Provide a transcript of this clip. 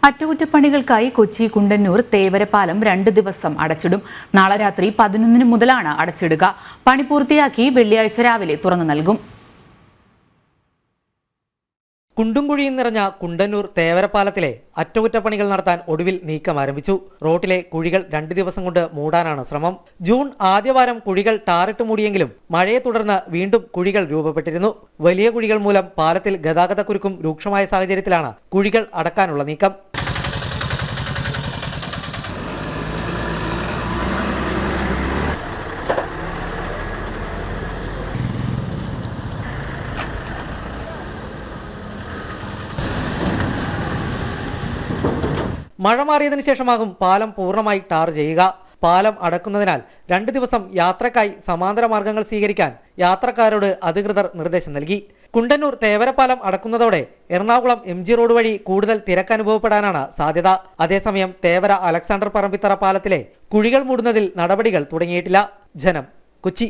അറ്റകുറ്റപ്പണികൾക്കായി കൊച്ചി കുണ്ടന്നൂർ തേവര പാലം 2 ദിവസം അടച്ചിടും. നാളെ രാത്രി 11 മുതലാണ് അടച്ചിടുക. പണി പൂർത്തിയാക്കി വെള്ളിയാഴ്ച രാവിലെ തുറന്നു നൽകും. കുണ്ടും കുഴിയും നിറഞ്ഞ കുണ്ടന്നൂർ തേവരപ്പാലത്തിലെ അറ്റകുറ്റപ്പണികൾ നടത്താൻ ഒടുവിൽ നീക്കം ആരംഭിച്ചു. റോട്ടിലെ കുഴികൾ 2 ദിവസം കൊണ്ട് മൂടാനാണ് ശ്രമം. ജൂൺ ആദ്യവാരം കുഴികൾ ടാറിട്ട് മൂടിയെങ്കിലും മഴയെ തുടർന്ന് വീണ്ടും കുഴികൾ രൂപപ്പെട്ടിരുന്നു. വലിയ കുഴികൾ മൂലം പാലത്തിൽ ഗതാഗതക്കുരുക്കും രൂക്ഷമായ സാഹചര്യത്തിലാണ് കുഴികൾ അടക്കാനുള്ള നീക്കം. മഴ മാറിയതിനു ശേഷമാകും പാലം പൂർണ്ണമായി ടാർ ചെയ്യുക. പാലം അടക്കുന്നതിനാൽ 2 ദിവസം യാത്രക്കായി സമാന്തര മാർഗങ്ങൾ സ്വീകരിക്കാൻ യാത്രക്കാരോട് അധികൃതർ നിർദ്ദേശം നൽകി. കുണ്ടന്നൂർ തേവരപ്പാലം അടക്കുന്നതോടെ എറണാകുളം MG റോഡ് വഴി കൂടുതൽ തിരക്ക് അനുഭവപ്പെടാനാണ് സാധ്യത. അതേസമയം തേവര അലക്സാണ്ടർ പറമ്പിത്തറ പാലത്തിലെ കുഴികൾ മൂടുന്നതിൽ നടപടികൾ തുടങ്ങിയിട്ടില്ല. ജനം, കൊച്ചി.